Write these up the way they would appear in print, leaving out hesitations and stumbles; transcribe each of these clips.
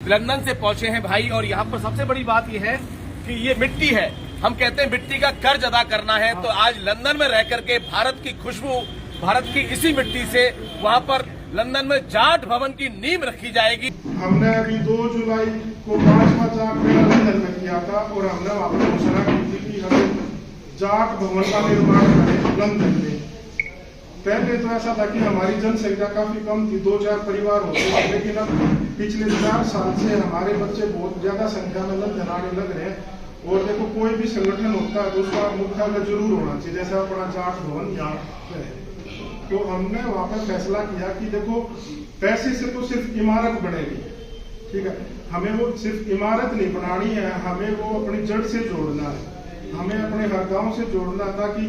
London से पहुंचे हैं भाई। और यहाँ पर सबसे बड़ी बात यह है कि ये मिट्टी है, हम कहते हैं मिट्टी का कर्ज अदा करना है। तो आज लंदन में रह करके भारत की खुशबू, भारत की इसी मिट्टी से वहाँ पर लंदन में जाट भवन की नींव रखी जाएगी। हमने अभी 2 जुलाई को 5वां जाट मेला लंदन में किया था और हमने वहाँ पर घोषणा की थी कि हम जाट भवन का निर्माण करें लंदन में। पहले तो ऐसा था कि हमारी जनसंख्या काफी कम थी, 2-4 परिवार होते थे, लेकिन अब पिछले 4 साल से हमारे बच्चे बहुत ज्यादा संख्या में लंदन आने लग रहे हैं। और देखो, कोई भी संगठन होता है तो उसका मुख्यालय जरूर होना चाहिए, जैसे अपना जाट भवन यहाँ है। तो हमने वहाँ पर फैसला किया कि देखो, पैसे से तो सिर्फ इमारत बनेगी, ठीक है, हमें वो सिर्फ इमारत नहीं बनानी है, हमें वो अपनी जड़ से जोड़ना है, हमें अपने हर गांव से जोड़ना था कि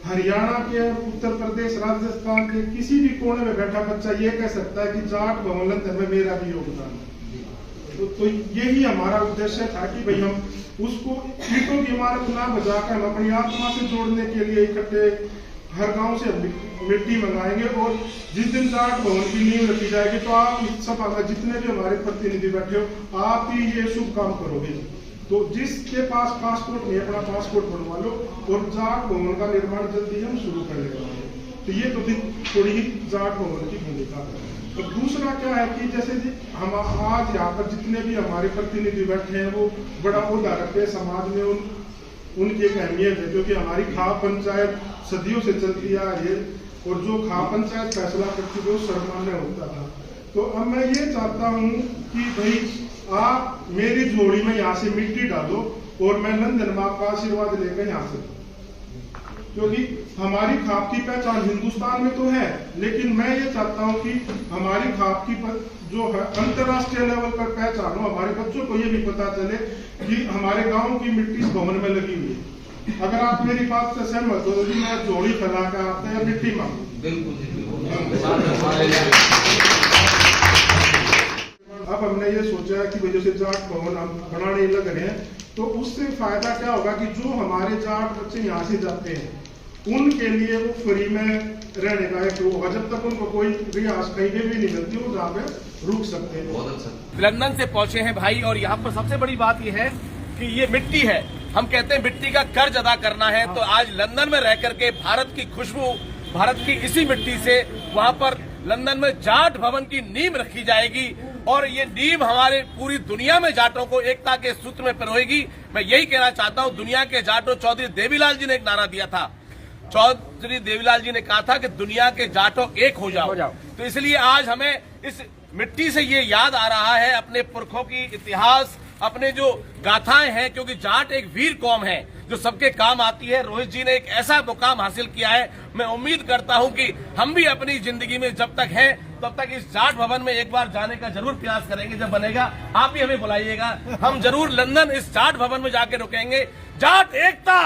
हरियाणा के, उत्तर प्रदेश, राजस्थान के किसी भी कोने में बैठा बच्चा ये कह सकता है कि जाट भवन लंदन में मेरा भी योगदान है। तो यही हमारा उद्देश्य था कि भाई हम उसको ईंटों की इमारत ना बजाकर हम अपनी आत्मा से जोड़ने के लिए इकट्ठे हर गांव से मिट्टी मंगाएंगे। और जिस दिन जाट भवन की नींव रखी जाएगी तो आप इस सभा में जितने भी हमारे प्रतिनिधि बैठे हो, आप ही ये शुभ काम करोगे। तो जिसके पास पासपोर्ट नहीं, अपना पासपोर्ट बनवा लो और जाट भवन का निर्माण जल्दी हम शुरू कर लेंगे। तो ये तो थोड़ी ही जाट भवन की भूमिका है। तो दूसरा क्या है कि जैसे हम आज यहाँ पर जितने भी हमारे प्रतिनिधि बैठे हैं वो बड़ा ओहदा रखते हैं समाज में, उनकी एक अहमियत है, क्योंकि हमारी खाप पंचायत सदियों से चलती आ रही है और जो खाप पंचायत फैसला करती है वो सर्वमान्य होता था। तो अब मैं ये चाहता हूँ कि भाई आप मेरी झोली में यहाँ से मिट्टी डालो और मैं लंदन में आपका आशीर्वाद लेकर यहाँ से, क्योंकि हमारी खाप की पहचान हिंदुस्तान में तो है, लेकिन मैं ये चाहता हूँ कि हमारी खाप की जो है अंतर्राष्ट्रीय लेवल पर पहचान हो, हमारे बच्चों को ये भी पता चले कि हमारे गांव की मिट्टी इस भवन में लगी हुई है। अगर आप मेरी बात से सहमत हो तो मैं जोड़ी फैला कर आपसे या मिट्टी मांगू। अब हमने ये सोचा है कि भाई जैसे जाट भवन हम बनाने लग रहे हैं तो उससे फायदा क्या होगा कि जो हमारे जाट बच्चे यहाँ से जाते हैं उनके लिए वो फ्री में रहने का एक होगा, जब तक उनको कोई रियासत कहीं भी नहीं मिलती वो जहाँ पे रुक सकते हैं। बहुत अच्छा। लंदन से पहुंचे हैं भाई। और यहाँ पर सबसे बड़ी बात यह है कि ये मिट्टी है, हम कहते हैं मिट्टी का कर्ज अदा करना है। तो आज लंदन में रह करके भारत की खुशबू, भारत की इसी मिट्टी से वहाँ पर लंदन में जाट भवन की नींव रखी जाएगी। और ये नींव हमारे पूरी दुनिया में जाटों को एकता के सूत्र में पिरोएगी। मैं यही कहना चाहता हूँ, दुनिया के जाटों, चौधरी देवीलाल जी ने एक नारा दिया था, चौधरी देवीलाल जी ने कहा था कि दुनिया के जाटों एक हो जाओ। तो इसलिए आज हमें इस मिट्टी से ये याद आ रहा है अपने पुरखों की इतिहास, अपने जो गाथाएं हैं, क्योंकि जाट एक वीर कौम है जो सबके काम आती है। रोहित जी ने एक ऐसा मुकाम हासिल किया है, मैं उम्मीद करता हूं कि हम भी अपनी जिंदगी में जब तक हैं तब तक इस जाट भवन में एक बार जाने का जरूर प्रयास करेंगे। जब बनेगा आप भी हमें बुलाइएगा, हम जरूर लंदन इस जाट भवन में जाके रुकेंगे। जाट एकता।